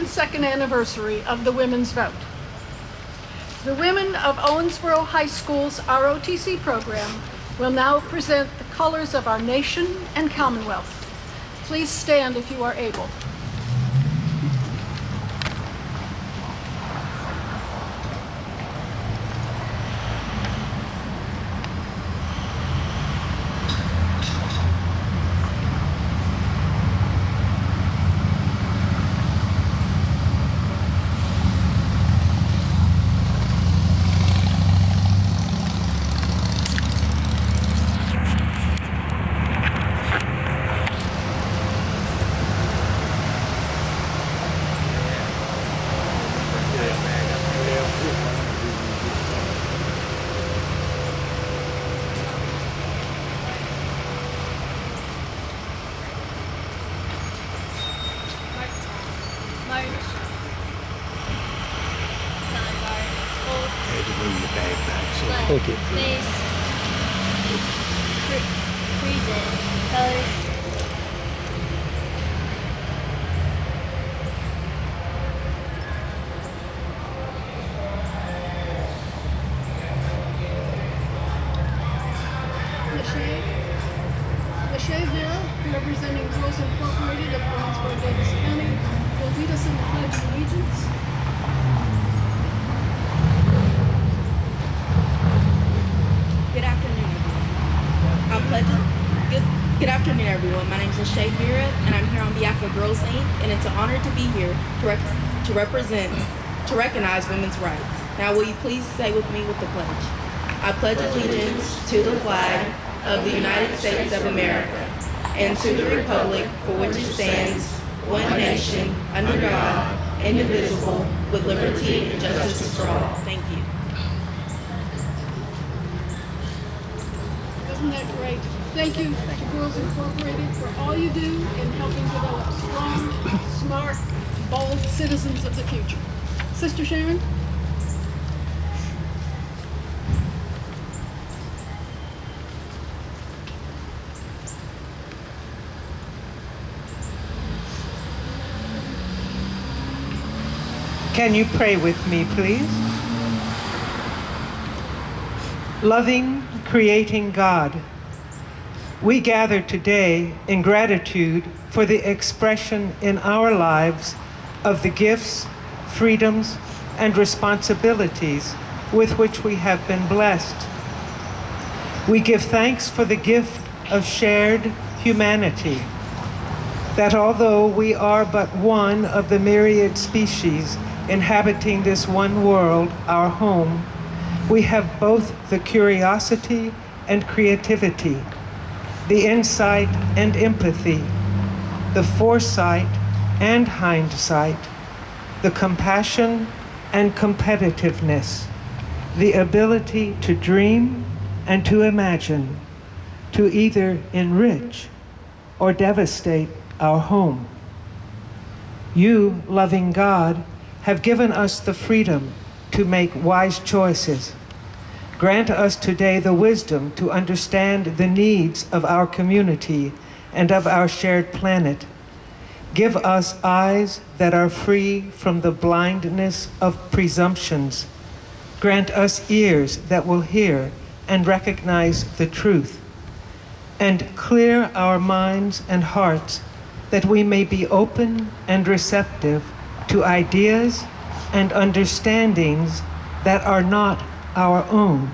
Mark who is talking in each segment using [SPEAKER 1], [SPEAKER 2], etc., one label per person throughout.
[SPEAKER 1] 102nd anniversary of the women's vote. The women of Owensboro High School's ROTC program will now present the colors of our nation and Commonwealth. Please stand if you are able.
[SPEAKER 2] Thank you.
[SPEAKER 3] Face. Reason. Colors.
[SPEAKER 1] Lachey Vera, representing Girls Incorporated of Owensboro, Davis County, will lead us in the Pledge of Allegiance.
[SPEAKER 4] Good afternoon, everyone. My name is Lachey Vera, and I'm here on behalf of Girls Inc., and it's an honor to be here to recognize women's rights. Now, will you please say with me with the pledge? I pledge allegiance to the flag of the United States of America and to the republic for which it stands, one nation, under God, indivisible, with liberty and justice for all. Thank you.
[SPEAKER 1] Isn't that great? Thank you to Girls Incorporated for all you do in helping develop strong, smart, bold citizens of the future. Sister Sharon?
[SPEAKER 5] Can you pray with me, please? Loving, creating God, we gather today in gratitude for the expression in our lives of the gifts, freedoms, and responsibilities with which we have been blessed. We give thanks for the gift of shared humanity, that although we are but one of the myriad species inhabiting this one world, our home, we have both the curiosity and creativity, the insight and empathy, the foresight and hindsight, the compassion and competitiveness, the ability to dream and to imagine, to either enrich or devastate our home. You, loving God, have given us the freedom to make wise choices. Grant us today the wisdom to understand the needs of our community and of our shared planet. Give us eyes that are free from the blindness of presumptions. Grant us ears that will hear and recognize the truth. And clear our minds and hearts that we may be open and receptive to ideas and understandings that are not our own.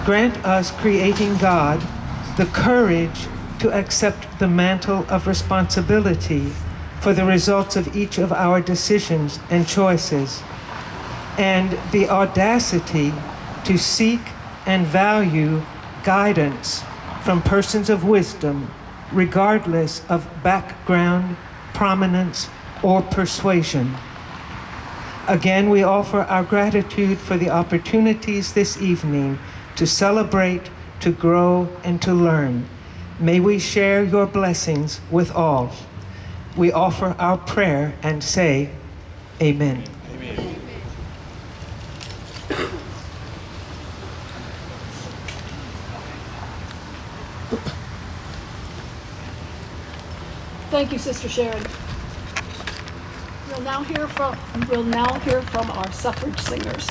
[SPEAKER 5] Grant us, creating God, the courage to accept the mantle of responsibility for the results of each of our decisions and choices, and the audacity to seek and value guidance from persons of wisdom, regardless of background, prominence, or persuasion. Again, we offer our gratitude for the opportunities this evening to celebrate, to grow, and to learn. May we share your blessings with all. We offer our prayer and say, Amen.
[SPEAKER 2] Amen.
[SPEAKER 1] Thank you, Sister Sharon. We'll now hear from our suffrage singers.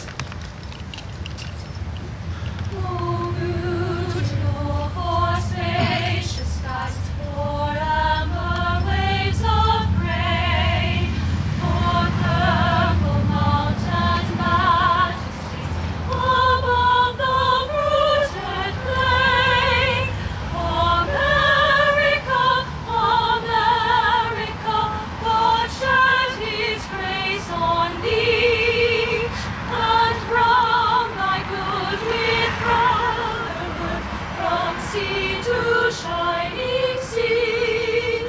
[SPEAKER 2] Oh, beautiful for spacious skies, for amber waves of gray, for purple mountains' majesties, above the fruited plain. America, America, God shed His grace on thee, and crown thy good with brotherhood, from sea to shining sea.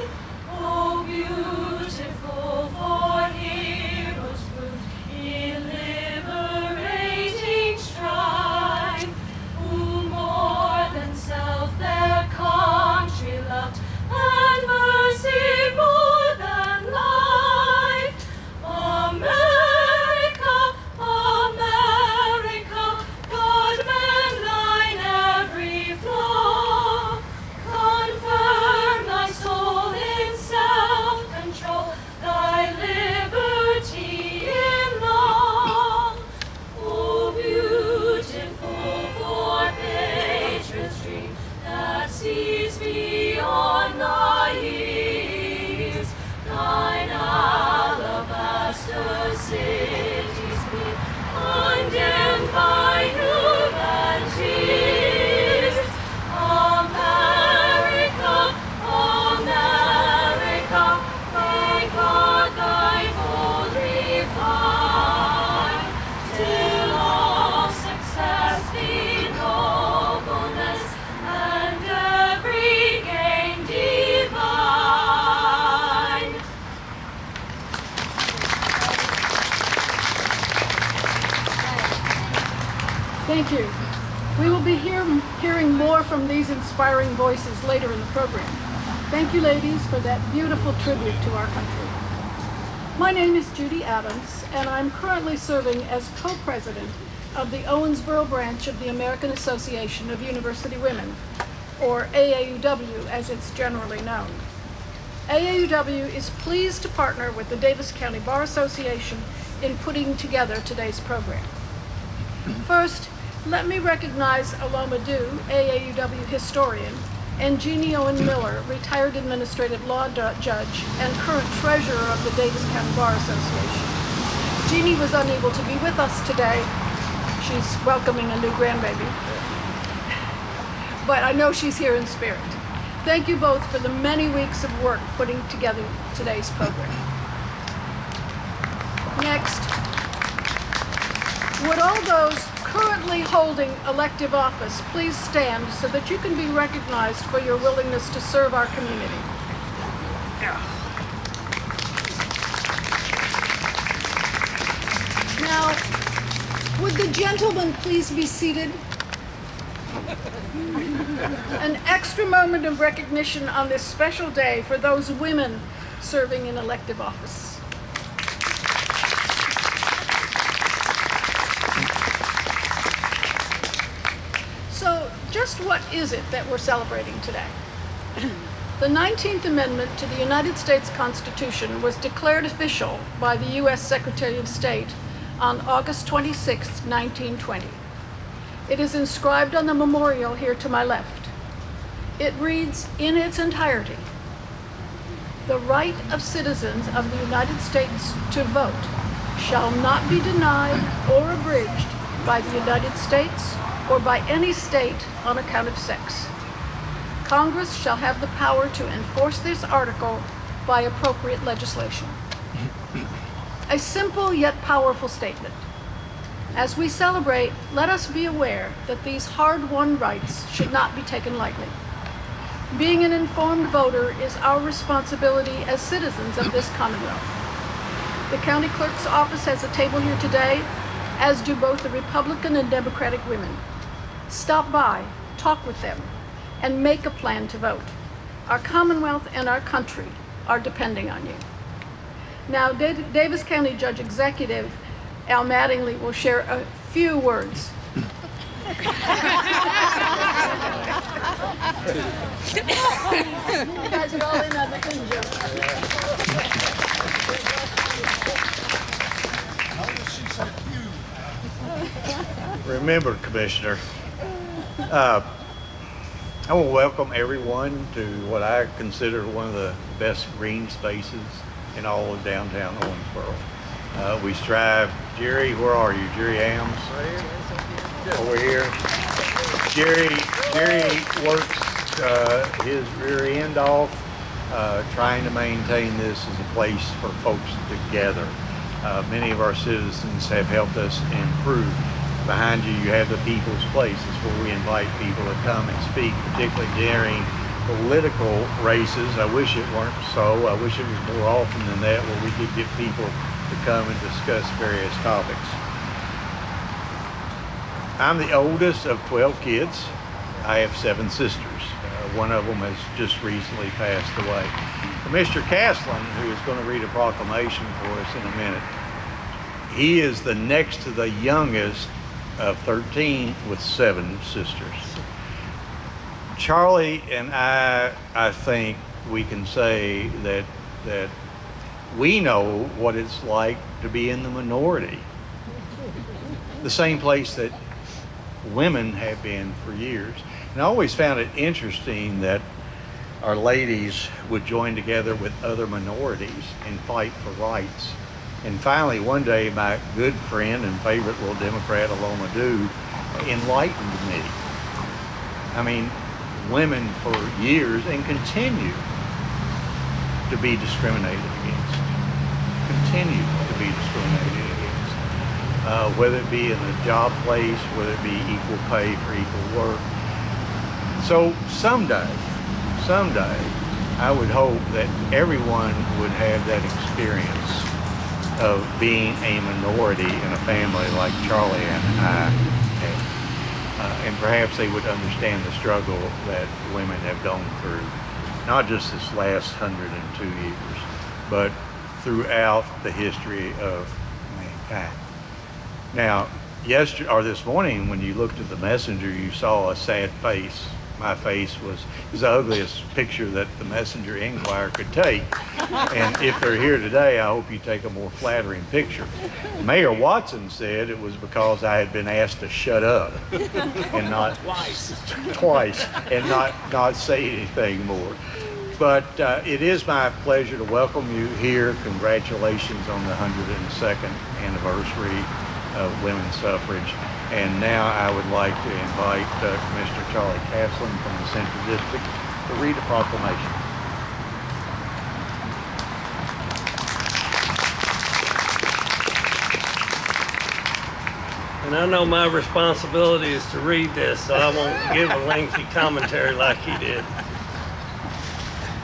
[SPEAKER 2] Oh, beautiful for heroes proved in liberating strife, who more than self their country loved, and mercy more than life. America, America, God mend thine every flaw. Confirm thy soul in self-control, thy liberty in law. Oh, beautiful for patriots' dream that sees beyond thy years, thine alabaster cities gleam, undimmed by human tears. America, America, may God thy gold refine, till all success be nobleness, and every gain divine.
[SPEAKER 1] Thank you. We will be hearing more from these inspiring voices later in the program. Thank you, ladies, for that beautiful tribute to our country. My name is Judy Adams, and I'm currently serving as co-president of the Owensboro branch of the American Association of University Women, or AAUW as it's generally known. AAUW is pleased to partner with the Davis County Bar Association in putting together today's program. First, let me recognize Aloma Dew, AAUW historian, and Jeannie Owen Miller, retired administrative law judge and current treasurer of the Davis County Bar Association. Jeannie was unable to be with us today. She's welcoming a new grandbaby. But I know she's here in spirit. Thank you both for the many weeks of work putting together today's program. Next, would all those currently holding elective office please stand so that you can be recognized for your willingness to serve our community? Now, would the gentlemen please be seated? An extra moment of recognition on this special day for those women serving in elective office. So, just what is it that we're celebrating today? The 19th Amendment to the United States Constitution was declared official by the U.S. Secretary of State on August 26, 1920. It is inscribed on the memorial here to my left. It reads in its entirety, "The right of citizens of the United States to vote shall not be denied or abridged by the United States or by any state on account of sex. Congress shall have the power to enforce this article by appropriate legislation." A simple yet powerful statement. As we celebrate, let us be aware that these hard-won rights should not be taken lightly. Being an informed voter is our responsibility as citizens of this Commonwealth. The county clerk's office has a table here today, as do both the Republican and Democratic women. Stop by, talk with them, and make a plan to vote. Our Commonwealth and our country are depending on you. Now, Davis County Judge Executive Al Mattingly will share a few words. You guys are all in on the in joke.
[SPEAKER 6] Remember, Commissioner, I want to welcome everyone to what I consider one of the best green spaces in all of downtown Owensboro. We strive. Jerry, where are you? Jerry Ams? Right here. Over here. Jerry works his rear end off, trying to maintain this as a place for folks to gather. Many of our citizens have helped us improve. Behind you, you have the People's Place. It's where we invite people to come and speak, particularly during political races. I wish it weren't so. I wish it was more often than that, where we could get people to come and discuss various topics. I'm the oldest of 12 kids. I have 7 sisters. One of them has just recently passed away. Mr. Caslin, who is going to read a proclamation for us in a minute, he is the next to the youngest of 13 with 7 sisters. Charlie and I think we can say that we know what it's like to be in the minority. The same place that women have been for years. And I always found it interesting that our ladies would join together with other minorities and fight for rights. And finally, one day, my good friend and favorite little Democrat, Aloma Dew, enlightened me. I mean, women for years and continue to be discriminated against. Continue to be discriminated against. Whether it be in the job place, whether it be equal pay for equal work. So someday, I would hope that everyone would have that experience of being a minority in a family like Charlie and I have. And perhaps they would understand the struggle that women have gone through, not just this last 102 years, but throughout the history of mankind. Now, yesterday or this morning, when you looked at the messenger, you saw a sad face. My face was the ugliest picture that the Messenger Enquirer could take. And if they're here today, I hope you take a more flattering picture. Mayor Watson said it was because I had been asked to shut up and not twice and not say anything more. But it is my pleasure to welcome you here. Congratulations on the 102nd anniversary of women's suffrage. And now I would like to invite Commissioner Charlie Caslin from the Central District to read a proclamation.
[SPEAKER 7] And I know my responsibility is to read this, so I won't give a lengthy commentary like he did.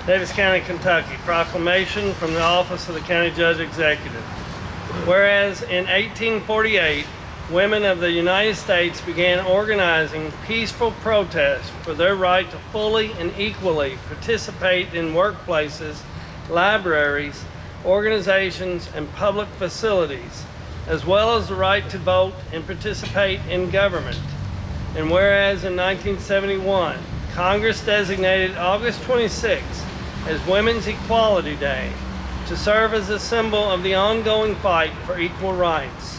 [SPEAKER 7] Davis County, Kentucky, proclamation from the Office of the County Judge Executive. Whereas in 1848, women of the United States began organizing peaceful protests for their right to fully and equally participate in workplaces, libraries, organizations, and public facilities, as well as the right to vote and participate in government. And whereas in 1971, Congress designated August 26 as Women's Equality Day to serve as a symbol of the ongoing fight for equal rights.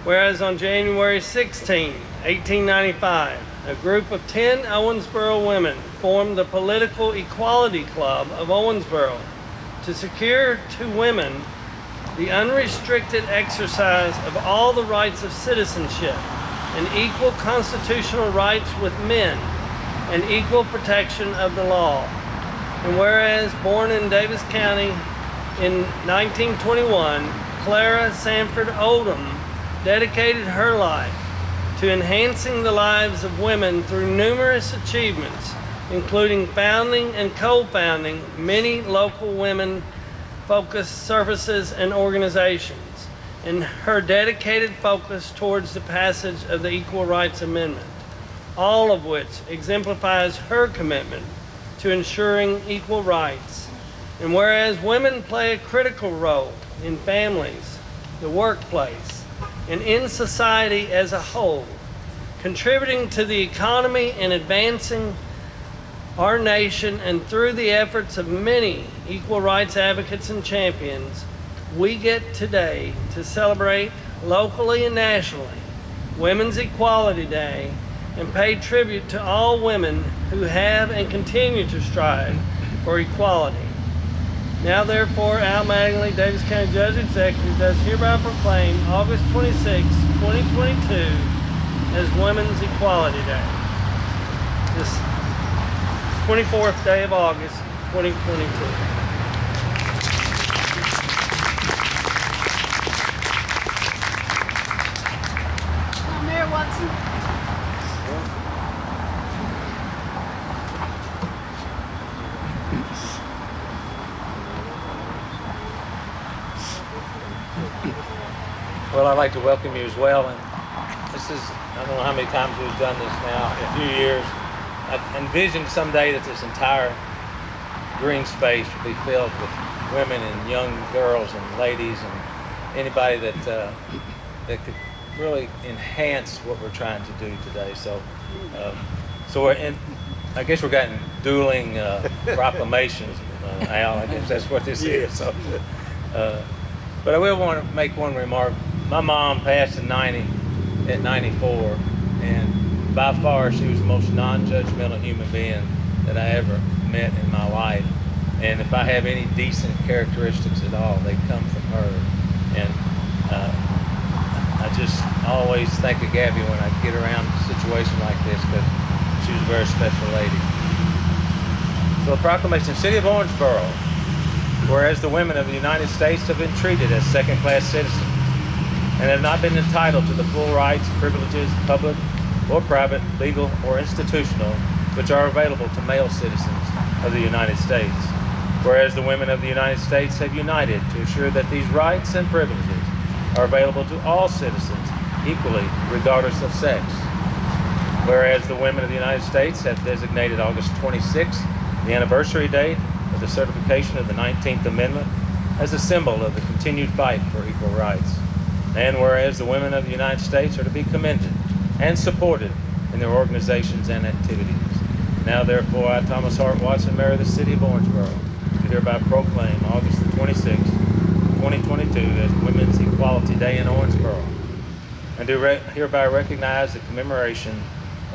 [SPEAKER 7] Whereas on January 16, 1895, a group of 10 Owensboro women formed the Political Equality Club of Owensboro to secure to women the unrestricted exercise of all the rights of citizenship and equal constitutional rights with men and equal protection of the law. And whereas born in Davis County in 1921, Clara Sanford Oldham dedicated her life to enhancing the lives of women through numerous achievements, including founding and co-founding many local women-focused services and organizations, and her dedicated focus towards the passage of the Equal Rights Amendment, all of which exemplifies her commitment to ensuring equal rights. And whereas women play a critical role in families, the workplace, and in society as a whole, contributing to the economy and advancing our nation, and through the efforts of many equal rights advocates and champions, we get today to celebrate locally and nationally Women's Equality Day, and pay tribute to all women who have and continue to strive for equality. Now therefore, Al Mattingly, Davis County Judge Executive, does hereby proclaim August 26, 2022 as Women's Equality Day. This 24th day of August, 2022.
[SPEAKER 1] Mayor Watson.
[SPEAKER 8] Well, I'd like to welcome you as well. And this is, I don't know how many times we've done this now, a few years. I envisioned someday that this entire green space would be filled with women and young girls and ladies and anybody that could really enhance what we're trying to do today. So we're in, I guess we're getting dueling proclamations, Al. I guess that's what this is. So, but I will want to make one remark. My mom passed at 94, and by far she was the most non-judgmental human being that I ever met in my life. And if I have any decent characteristics at all, they come from her. And I just always think of Gabby when I get around a situation like this, because she was a very special lady. So the proclamation, City of Owensboro, whereas the women of the United States have been treated as second-class citizens and have not been entitled to the full rights, privileges, public or private, legal or institutional, which are available to male citizens of the United States. Whereas the women of the United States have united to assure that these rights and privileges are available to all citizens equally, regardless of sex. Whereas the women of the United States have designated August 26th, the anniversary date of the certification of the 19th Amendment, as a symbol of the continued fight for equal rights. And whereas the women of the United States are to be commended and supported in their organizations and activities. Now therefore, I, Thomas Hart Watson, Mayor of the City of Owensboro, do hereby proclaim August the 26th, 2022 as Women's Equality Day in Owensboro, and do hereby recognize the commemoration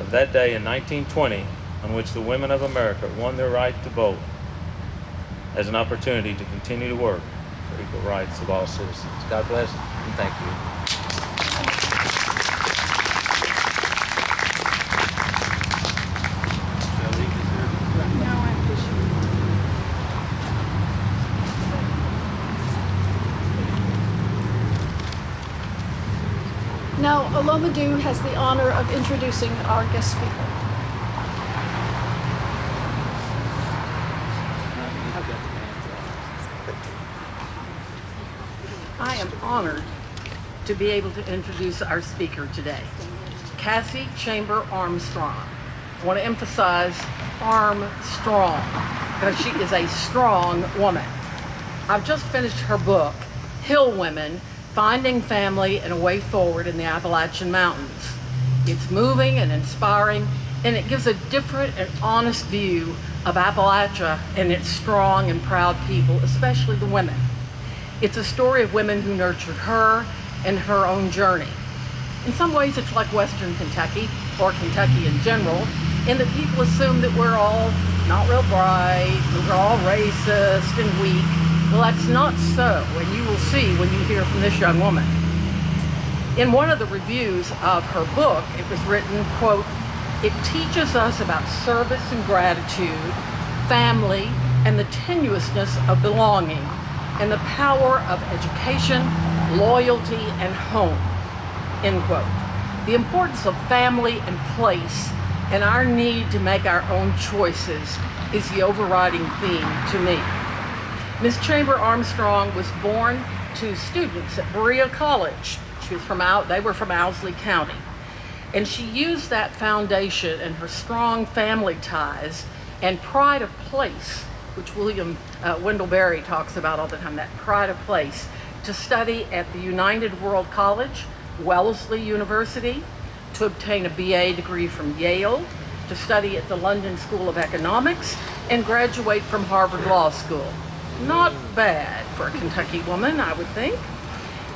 [SPEAKER 8] of that day in 1920 on which the women of America won their right to vote as an opportunity to continue to work for equal rights of all citizens. God bless and thank you.
[SPEAKER 1] Now, Olomouc has the honor of introducing our guest speaker.
[SPEAKER 9] I am honored to be able to introduce our speaker today, Cassie Chamber Armstrong. I want to emphasize Armstrong, because she is a strong woman. I've just finished her book, Hill Women, Finding Family and a Way Forward in the Appalachian Mountains. It's moving and inspiring, and it gives a different and honest view of Appalachia and its strong and proud people, especially the women. It's a story of women who nurtured her and her own journey. In some ways, it's like Western Kentucky, or Kentucky in general, in that people assume that we're all not real bright, that we're all racist and weak. Well, that's not so, and you will see when you hear from this young woman. In one of the reviews of her book, it was written, quote, "It teaches us about service and gratitude, family, and the tenuousness of belonging, and the power of education, loyalty, and home," end quote. The importance of family and place and our need to make our own choices is the overriding theme to me. Ms. Chamber Armstrong was born to students at Berea College. They were from Owsley County. And she used that foundation and her strong family ties and pride of place, which William Wendell Berry talks about all the time, that pride of place, to study at the United World College, Wellesley University, to obtain a BA degree from Yale, to study at the London School of Economics, and graduate from Harvard Law School. Not bad for a Kentucky woman, I would think.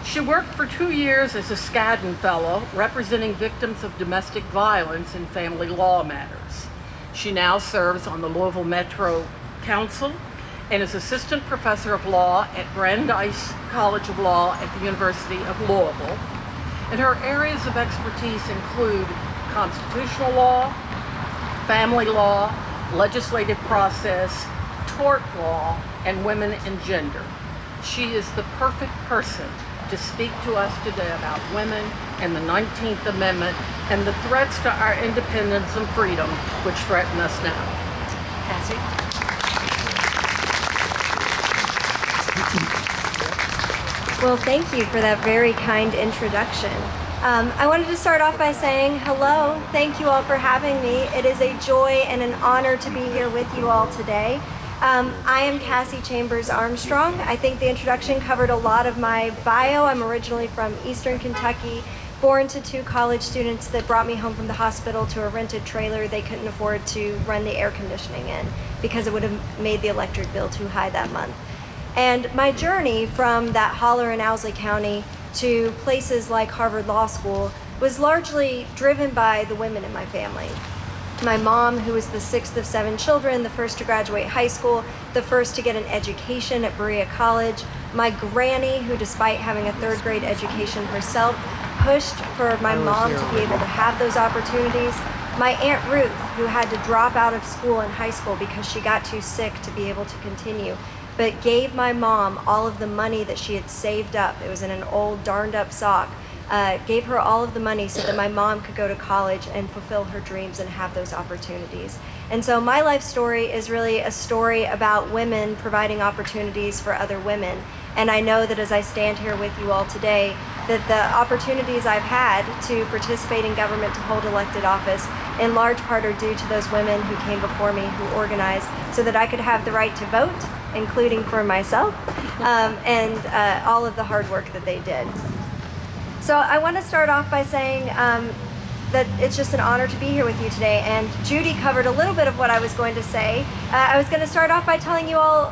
[SPEAKER 9] She worked for 2 years as a Skadden Fellow, representing victims of domestic violence in family law matters. She now serves on the Louisville Metro Council and is Assistant Professor of Law at Brandeis College of Law at the University of Louisville. And her areas of expertise include constitutional law, family law, legislative process, tort law, and women and gender. She is the perfect person to speak to us today about women and the 19th Amendment and the threats to our independence and freedom which threaten us now. Cassie?
[SPEAKER 10] Well, thank you for that very kind introduction. I wanted to start off by saying hello. Thank you all for having me. It is a joy and an honor to be here with you all today. I am Cassie Chambers Armstrong. I think the introduction covered a lot of my bio. I'm originally from Eastern Kentucky, born to 2 college students that brought me home from the hospital to a rented trailer they couldn't afford to run the air conditioning in because it would have made the electric bill too high that month. And my journey from that holler in Owsley County to places like Harvard Law School was largely driven by the women in my family. My mom, who was the 6th of 7 children, the first to graduate high school, the first to get an education at Berea College. My granny, who despite having a 3rd grade education herself, pushed for my mom to be able to have those opportunities. My Aunt Ruth, who had to drop out of school in high school because she got too sick to be able to continue, but gave my mom all of the money that she had saved up. It was in an old darned up sock. Gave her all of the money so that my mom could go to college and fulfill her dreams and have those opportunities. And so my life story is really a story about women providing opportunities for other women. And I know that as I stand here with you all today, that the opportunities I've had to participate in government, to hold elected office, in large part are due to those women who came before me, who organized so that I could have the right to vote, including for myself, and all of the hard work that they did. So I want to start off by saying that it's just an honor to be here with you today. And Judy covered a little bit of what I was going to say. I was going to start off by telling you all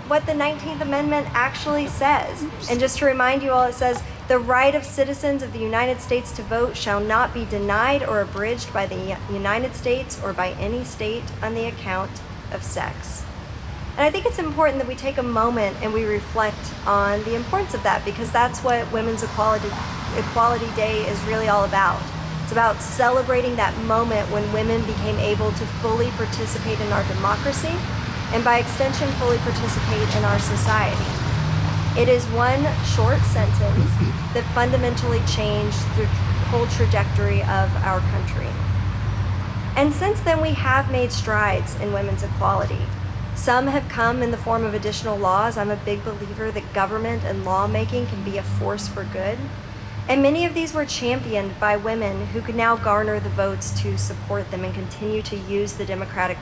[SPEAKER 10] what the 19th Amendment actually says. And just to remind you all, it says, "The right of citizens of the United States to vote shall not be denied or abridged by the United States or by any state on the account of sex." And I think it's important that we take a moment and we reflect on the importance of that, because that's what Women's Equality Day is really all about. It's about celebrating that moment when women became able to fully participate in our democracy and by extension fully participate in our society. It is one short sentence that fundamentally changed the whole trajectory of our country. And since then we have made strides in women's equality. Some have come in the form of additional laws. I'm a big believer that government and lawmaking can be a force for good. And many of these were championed by women who could now garner the votes to support them and continue to use the democratic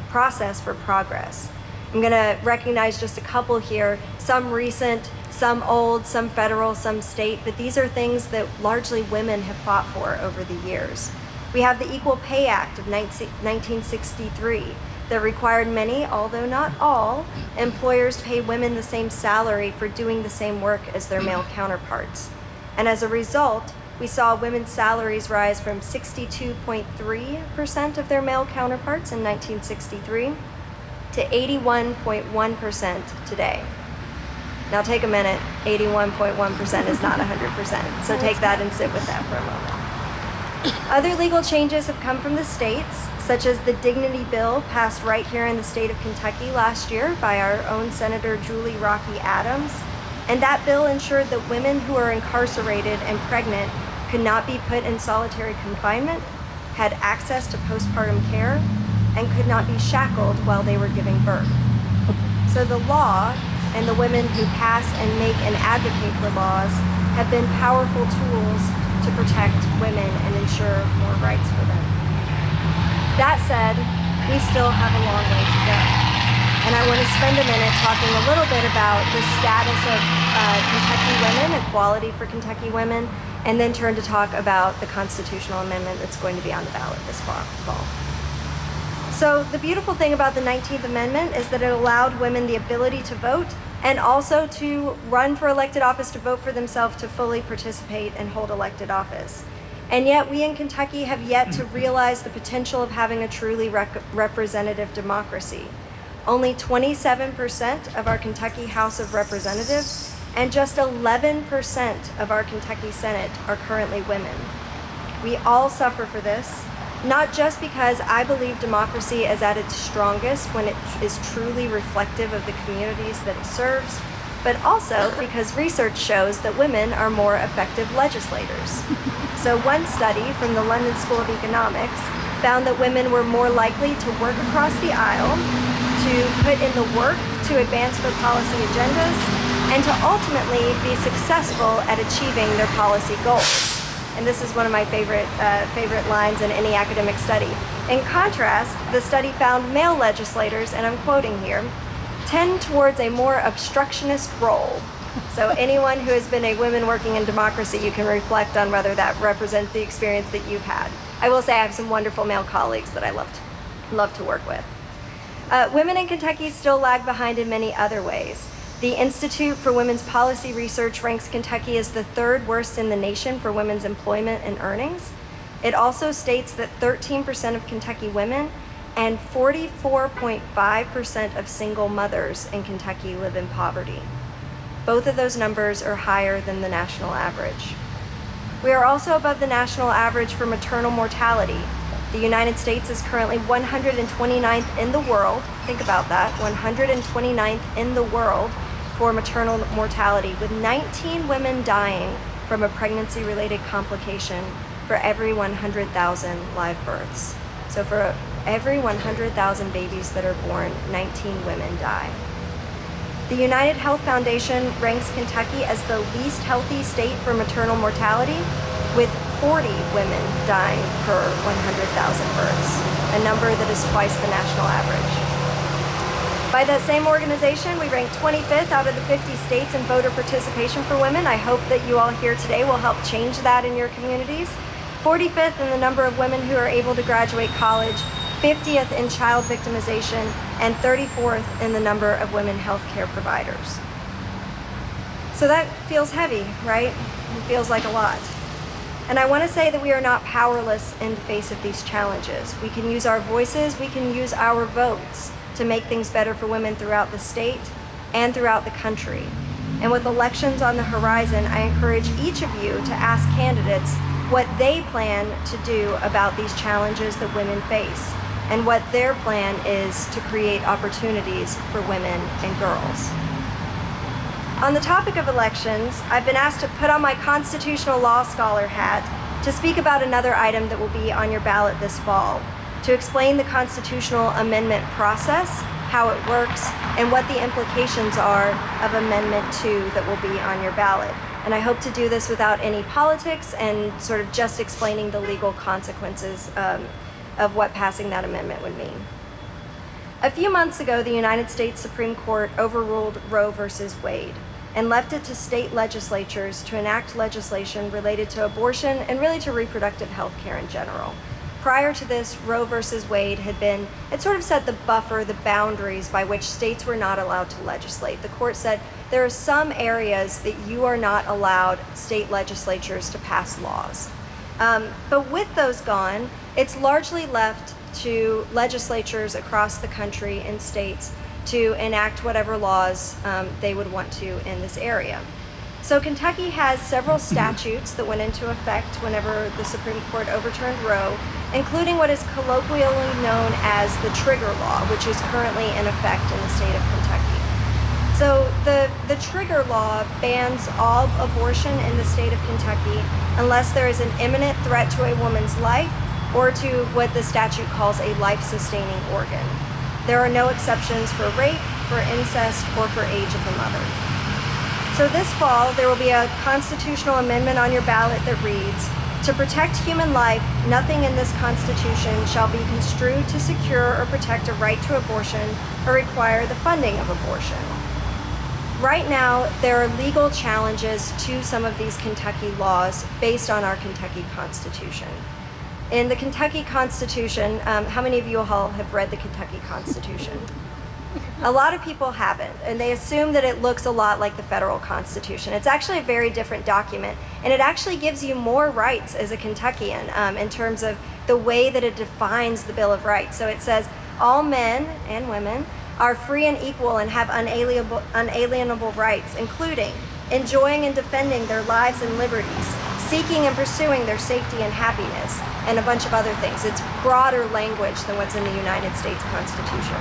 [SPEAKER 10] process for progress. I'm going to recognize just a couple here, some recent, some old, some federal, some state, but these are things that largely women have fought for over the years. We have the Equal Pay Act of 1963. That required many, although not all, employers pay women the same salary for doing the same work as their male counterparts. And as a result, we saw women's salaries rise from 62.3% of their male counterparts in 1963 to 81.1% today. Now take a minute, 81.1% is not 100%, so take that and sit with that for a moment. Other legal changes have come from the states, such as the Dignity Bill passed right here in the state of Kentucky last year by our own Senator Julie Rocky Adams. And that bill ensured that women who are incarcerated and pregnant could not be put in solitary confinement, had access to postpartum care, and could not be shackled while they were giving birth. So the law and the women who pass and make and advocate for laws have been powerful tools to protect women and ensure more rights for them. That said, we still have a long way to go. And I want to spend a minute talking a little bit about the status of Kentucky women, equality for Kentucky women, and then turn to talk about the constitutional amendment that's going to be on the ballot this fall. So the beautiful thing about the 19th Amendment is that it allowed women the ability to vote and also to run for elected office, to vote for themselves, to fully participate and hold elected office. And yet we in Kentucky have yet to realize the potential of having a truly representative democracy. Only 27% of our Kentucky House of Representatives and just 11% of our Kentucky Senate are currently women. We all suffer for this, not just because I believe democracy is at its strongest when it is truly reflective of the communities that it serves, but also because research shows that women are more effective legislators. So one study from the London School of Economics found that women were more likely to work across the aisle, to put in the work to advance their policy agendas, and to ultimately be successful at achieving their policy goals. And this is one of my favorite lines in any academic study. In contrast, the study found male legislators, and I'm quoting here, tend towards a more obstructionist role. So anyone who has been a woman working in democracy, you can reflect on whether that represents the experience that you've had. I will say I have some wonderful male colleagues that I love to work with. Women in Kentucky still lag behind in many other ways. The Institute for Women's Policy Research ranks Kentucky as the third worst in the nation for women's employment and earnings. It also states that 13% of Kentucky women and 44.5% of single mothers in Kentucky live in poverty. Both of those numbers are higher than the national average. We are also above the national average for maternal mortality. The United States is currently 129th in the world, think about that, 129th in the world for maternal mortality, with 19 women dying from a pregnancy-related complication for every 100,000 live births. So for every 100,000 babies that are born, 19 women die. The United Health Foundation ranks Kentucky as the least healthy state for maternal mortality, with 40 women dying per 100,000 births, a number that is twice the national average. By that same organization, we rank 25th out of the 50 states in voter participation for women. I hope that you all here today will help change that in your communities. 45th in the number of women who are able to graduate college, 50th in child victimization, and 34th in the number of women healthcare providers. So that feels heavy, right? It feels like a lot. And I want to say that we are not powerless in the face of these challenges. We can use our voices, we can use our votes to make things better for women throughout the state and throughout the country. And with elections on the horizon, I encourage each of you to ask candidates what they plan to do about these challenges that women face, and what their plan is to create opportunities for women and girls. On the topic of elections, I've been asked to put on my constitutional law scholar hat to speak about another item that will be on your ballot this fall, to explain the constitutional amendment process, how it works, and what the implications are of Amendment 2 that will be on your ballot. And I hope to do this without any politics and sort of just explaining the legal consequences of what passing that amendment would mean. A few months ago, the United States Supreme Court overruled Roe versus Wade and left it to state legislatures to enact legislation related to abortion and really to reproductive health care in general. Prior to this, Roe versus Wade it sort of set the buffer, the boundaries by which states were not allowed to legislate. The court said there are some areas that you are not allowed state legislatures to pass laws. But with those gone, it's largely left to legislatures across the country and states to enact whatever laws they would want to in this area. So Kentucky has several statutes that went into effect whenever the Supreme Court overturned Roe, including what is colloquially known as the trigger law, which is currently in effect in the state of Kentucky. So the trigger law bans all abortion in the state of Kentucky unless there is an imminent threat to a woman's life or to what the statute calls a life-sustaining organ. There are no exceptions for rape, for incest, or for age of the mother. So this fall, there will be a constitutional amendment on your ballot that reads, "To protect human life, nothing in this Constitution shall be construed to secure or protect a right to abortion or require the funding of abortion." Right now, there are legal challenges to some of these Kentucky laws based on our Kentucky Constitution. In the Kentucky Constitution, how many of you all have read the Kentucky Constitution? A lot of people haven't, and they assume that it looks a lot like the federal Constitution. It's actually a very different document, and it actually gives you more rights as a Kentuckian in terms of the way that it defines the Bill of Rights. So it says, all men and women are free and equal and have unalienable rights, including enjoying and defending their lives and liberties, seeking and pursuing their safety and happiness, and a bunch of other things. It's broader language than what's in the United States Constitution.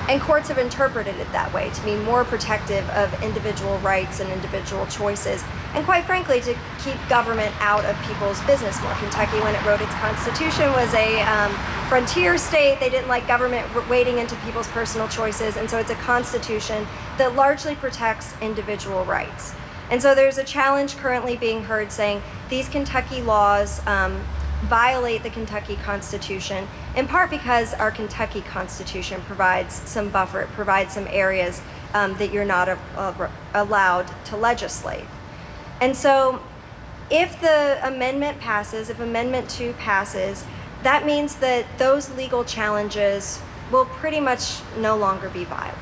[SPEAKER 10] And courts have interpreted it that way, to be more protective of individual rights and individual choices, and quite frankly, to keep government out of people's business more. Kentucky, when it wrote its Constitution, was a frontier state. They didn't like government wading into people's personal choices, and so it's a constitution that largely protects individual rights. And so there's a challenge currently being heard saying these Kentucky laws violate the Kentucky Constitution, in part because our Kentucky Constitution provides some buffer, it provides some areas that you're not allowed to legislate. And so if the amendment passes, if Amendment 2 passes, that means that those legal challenges will pretty much no longer be viable.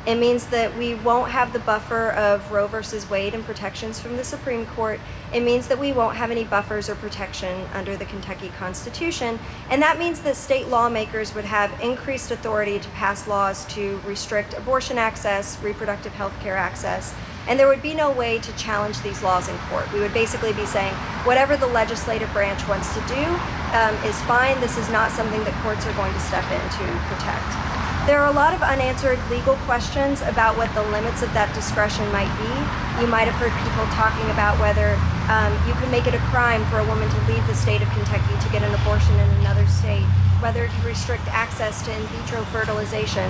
[SPEAKER 10] It means that we won't have the buffer of Roe versus Wade and protections from the Supreme Court. It means that we won't have any buffers or protection under the Kentucky Constitution. And that means that state lawmakers would have increased authority to pass laws to restrict abortion access, reproductive health care access, and there would be no way to challenge these laws in court. We would basically be saying, whatever the legislative branch wants to do is fine. This is not something that courts are going to step in to protect. There are a lot of unanswered legal questions about what the limits of that discretion might be. You might have heard people talking about whether you could make it a crime for a woman to leave the state of Kentucky to get an abortion in another state, whether it could restrict access to in vitro fertilization.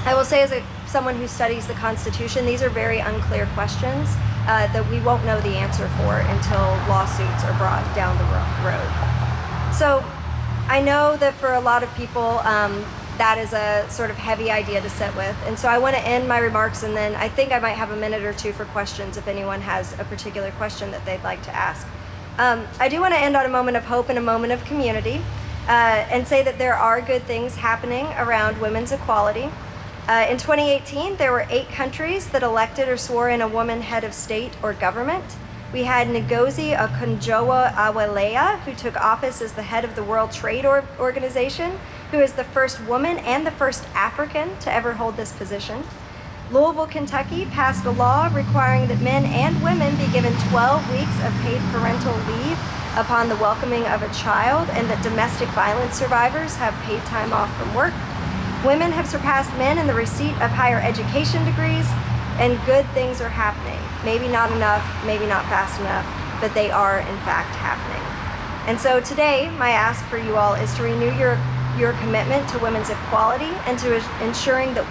[SPEAKER 10] I will say, as someone who studies the Constitution, these are very unclear questions that we won't know the answer for until lawsuits are brought down the road. So I know that for a lot of people, that is a sort of heavy idea to sit with. And so I want to end my remarks, and then I think I might have a minute or two for questions if anyone has a particular question that they'd like to ask. I do want to end on a moment of hope and a moment of community, and say that there are good things happening around women's equality. In 2018, there were 8 countries that elected or swore in a woman head of state or government. We had Ngozi Okonjo-Iweala, who took office as the head of the World Trade Organization, who is the first woman and the first African to ever hold this position. Louisville, Kentucky passed a law requiring that men and women be given 12 weeks of paid parental leave upon the welcoming of a child, and that domestic violence survivors have paid time off from work. Women have surpassed men in the receipt of higher education degrees, and good things are happening. Maybe not enough, maybe not fast enough, but they are in fact happening. And so today, my ask for you all is to renew your commitment to women's equality and to ensuring that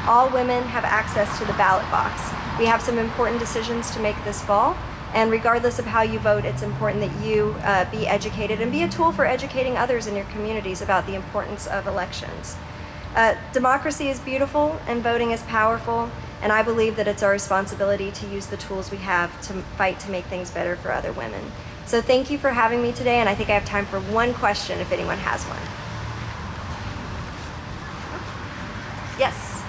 [SPEAKER 10] all women have access to the ballot box. We have some important decisions to make this fall, and regardless of how you vote, it's important that you be educated and be a tool for educating others in your communities about the importance of elections. Democracy is beautiful and voting is powerful, and I believe that it's our responsibility to use the tools we have to fight to make things better for other women. So thank you for having me today, and I think I have time for one question if anyone has one. Yes?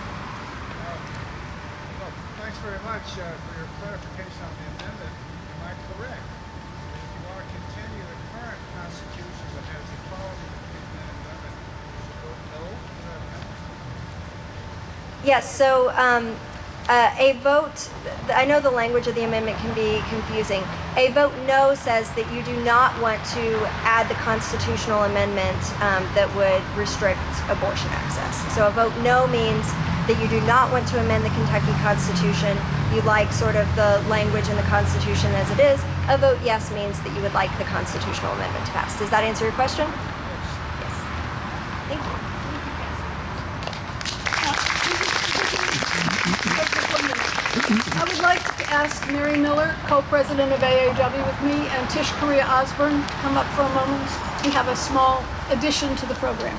[SPEAKER 11] Well, thanks very much for your clarification on the amendment. Am I correct? If you want to continue the current Constitution that has equality between men and women, you should vote no to that amendment?
[SPEAKER 10] Yes, so a vote, I know the language of the amendment can be confusing. A vote no says that you do not want to add the constitutional amendment that would restrict abortion access. So a vote no means that you do not want to amend the Kentucky Constitution. You like sort of the language in the Constitution as it is. A vote yes means that you would like the constitutional amendment to pass. Does that answer your question? Yes. Thank you.
[SPEAKER 1] I would like to ask Mary Miller, co-president of AAW with me, and Tish Korea Osborne to come up for a moment. We have a small addition to the program.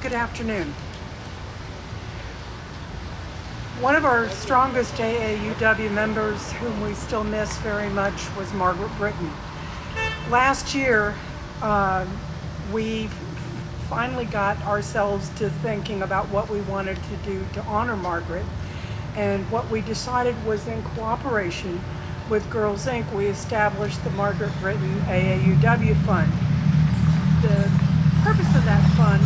[SPEAKER 12] Good afternoon. One of our strongest AAUW members, whom we still miss very much, was Margaret Britton. Last year, we finally got ourselves to thinking about what we wanted to do to honor Margaret. And what we decided was, in cooperation with Girls Inc., we established the Margaret Britton AAUW Fund. The purpose of that fund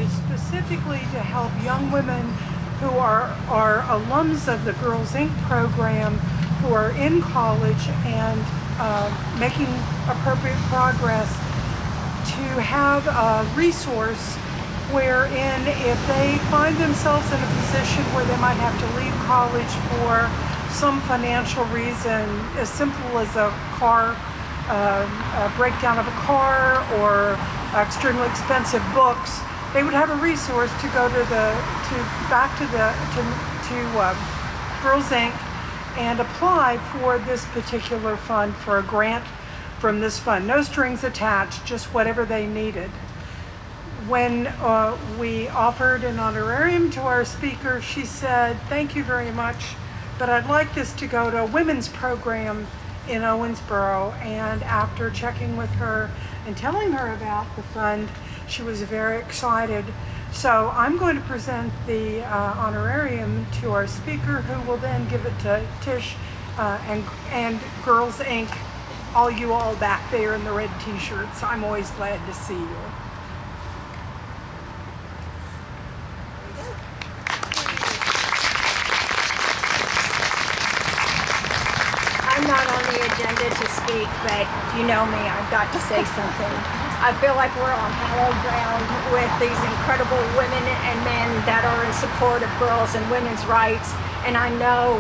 [SPEAKER 12] is specifically to help young women who are alums of the Girls Inc. program, who are in college and making appropriate progress, to have a resource wherein if they find themselves in a position where they might have to leave college for some financial reason, as simple as a breakdown of a car or extremely expensive books, they would have a resource to go to Girls Inc. and apply for this particular fund for a grant from this fund. No strings attached, just whatever they needed. When we offered an honorarium to our speaker, she said, "Thank you very much, but I'd like this to go to a women's program in Owensboro." And after checking with her and telling her about the fund, she was very excited. So I'm going to present the honorarium to our speaker, who will then give it to Tish and Girls Inc., all you all back there in the red t-shirts. I'm always glad to see you.
[SPEAKER 13] I'm not on the agenda to speak, but if you know me, I've got to say something. I feel like we're on hallowed ground with these incredible women and men that are in support of girls and women's rights. And I know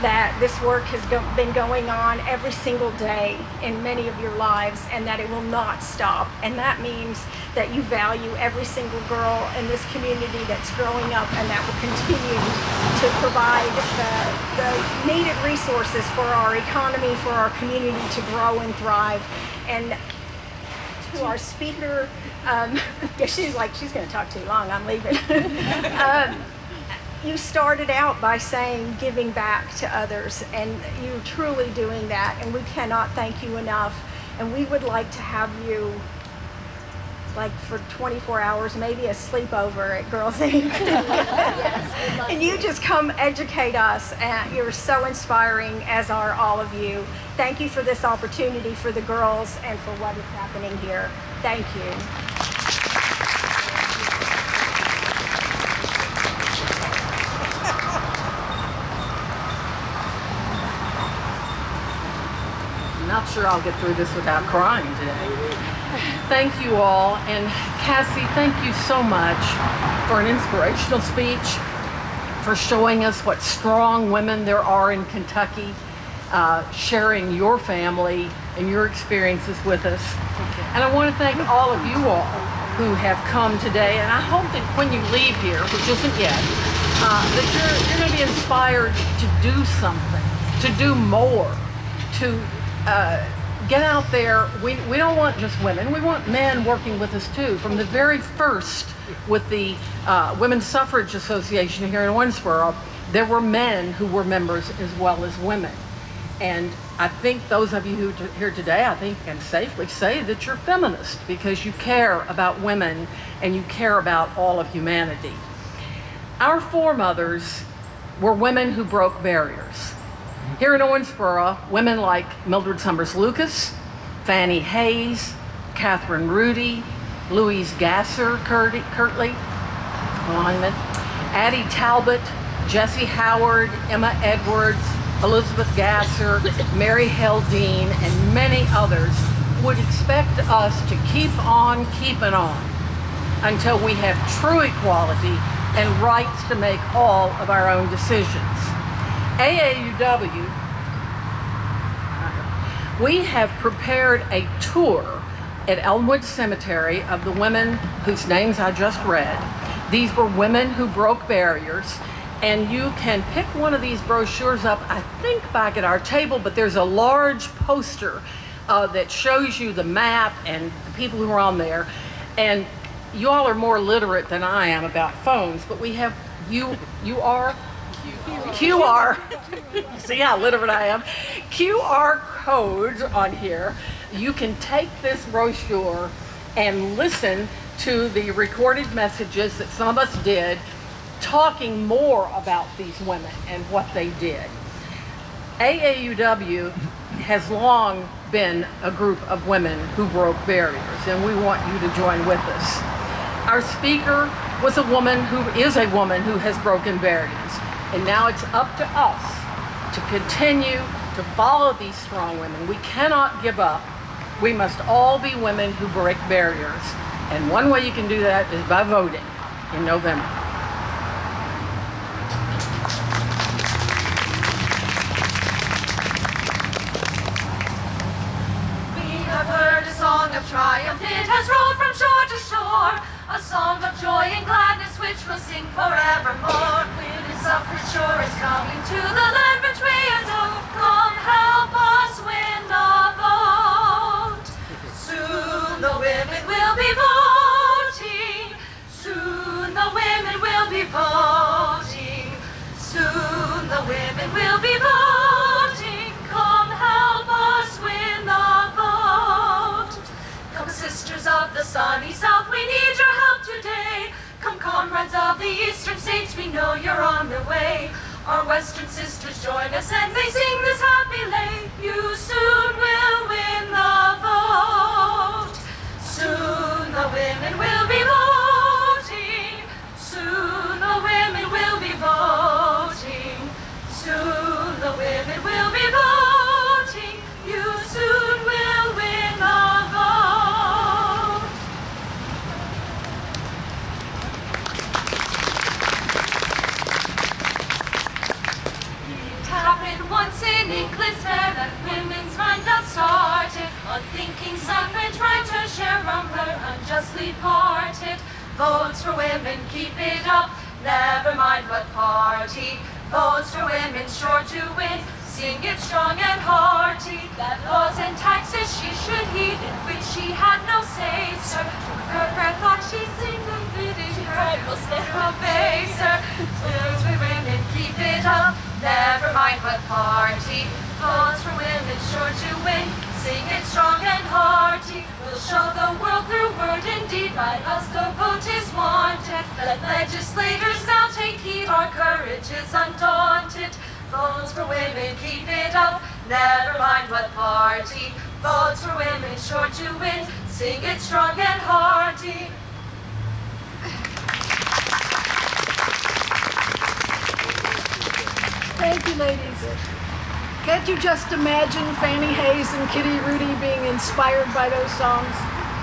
[SPEAKER 13] that this work has been going on every single day in many of your lives, and that it will not stop. And that means that you value every single girl in this community that's growing up, and that will continue to provide the needed resources for our economy, for our community to grow and thrive. And to our speaker, yeah, she's going to talk too long, I'm leaving. You started out by saying giving back to others, and you're truly doing that, and we cannot thank you enough. And we would like to have you, like, for 24 hours, maybe a sleepover at Girls Inc. Yes, and you just come educate us, and you're so inspiring, as are all of you. Thank you for this opportunity for the girls and for what is happening here. Thank you.
[SPEAKER 9] Not sure I'll get through this without crying today. Thank you all, and Cassie, thank you so much for an inspirational speech, for showing us what strong women there are in Kentucky, sharing your family and your experiences with us. And I want to thank all of you all who have come today, and I hope that when you leave here, which isn't yet, that you're going to be inspired to do something, to do more, to get out there. We don't want just women, we want men working with us too. From the very first with the Women's Suffrage Association here in Owensboro, there were men who were members as well as women. And I think those of you who are here today, I think can safely say that you're feminist because you care about women and you care about all of humanity. Our foremothers were women who broke barriers. Here in Owensboro, women like Mildred Summers Lucas, Fannie Hayes, Catherine Rudy, Louise Gasser Kirtley, Addie Talbot, Jessie Howard, Emma Edwards, Elizabeth Gasser, Mary Heldine, and many others would expect us to keep on keeping on until we have true equality and rights to make all of our own decisions. AAUW, we have prepared a tour at Elmwood Cemetery of the women whose names I just read. These were women who broke barriers, and you can pick one of these brochures up, I think back at our table, but there's a large poster that shows you the map and the people who are on there. And you all are more literate than I am about phones, but we have, you are? QR. See how literate I am. QR codes on here. You can take this brochure and listen to the recorded messages that some of us did talking more about these women and what they did. AAUW has long been a group of women who broke barriers, and we want you to join with us. Our speaker was a woman who is a woman who has broken barriers, and now it's up to us to continue to follow these strong women. We cannot give up. We must all be women who break barriers, and one way you can do that is by voting in November.
[SPEAKER 2] I've heard a song of triumph, it has rolled from shore to shore, a song of joy and gladness which will sing forevermore. Women's suffrage sure is coming to the land which we adore. Come help us win the vote. Soon the women will be voting. Soon the women will be voting. Soon the women will be voting. Come help us win the vote. Come sisters of the sunny south, we need your help today. Come comrades of the eastern states, we know you're on the way. Our western sisters join us and they sing this happy lay. You soon will win the vote. Soon the women will be voting. Soon the women will be voting. Soon the women will be voting. You soon will win the vote. It happened once in England's fair that women's mind got started. Unthinking suffrage right her share from her unjustly parted. Votes for women, keep it up, never mind what party. Votes for women, sure to win, sing it strong and hearty. That laws and taxes she should heed, in which she had no say, sir. Her prayer thought she'd sing the British pride will still obey, sir. Votes for women, keep it up, never mind what party. Votes for women, sure to win, sing it strong and hearty. We'll show the world through word and deed, by us the vote is wanted. Let legislators now take heed, our courage is undaunted. Votes for women, keep it up, never mind what party. Votes for women, sure to win, sing it strong and hearty.
[SPEAKER 1] Thank you, ladies. Can't you just imagine Fannie Hayes and Kitty Rudy being inspired by those songs?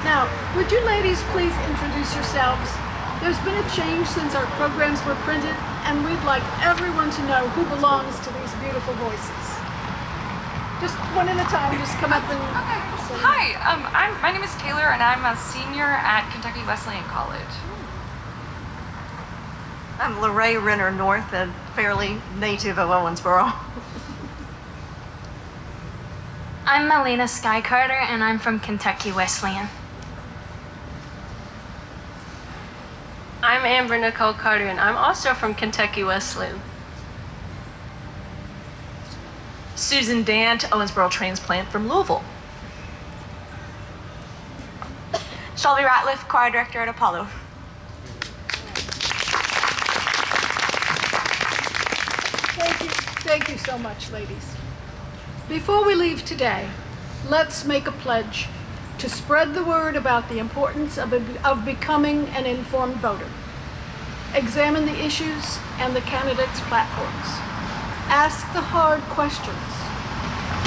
[SPEAKER 1] Now, would you ladies please introduce yourselves? There's been a change since our programs were printed, and we'd like everyone to know who belongs to these beautiful voices. Just one at a time, just come up and...
[SPEAKER 14] Okay. Hi, my name is Taylor, and I'm a senior at Kentucky Wesleyan College.
[SPEAKER 15] I'm Lorraine Renner North, a fairly native of Owensboro.
[SPEAKER 3] I'm Melina Sky Carter, and I'm from Kentucky Wesleyan.
[SPEAKER 16] I'm Amber Nicole Carter, and I'm also from Kentucky Wesleyan.
[SPEAKER 17] Susan Dant, Owensboro transplant from Louisville.
[SPEAKER 18] Shelby Ratliff, choir director at Apollo.
[SPEAKER 1] Thank you so much, ladies. Before we leave today, let's make a pledge to spread the word about the importance of becoming an informed voter. Examine the issues and the candidates' platforms. Ask the hard questions.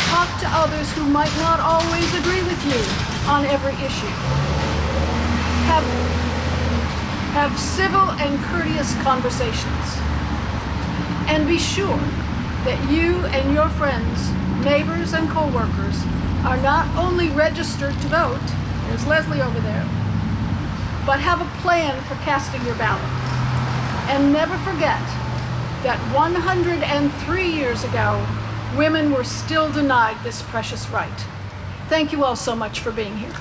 [SPEAKER 1] Talk to others who might not always agree with you on every issue. Have civil and courteous conversations. And be sure that you and your friends, neighbors, and co-workers are not only registered to vote, there's Leslie over there, but have a plan for casting your ballot. And never forget that 103 years ago, women were still denied this precious right. Thank you all so much for being here.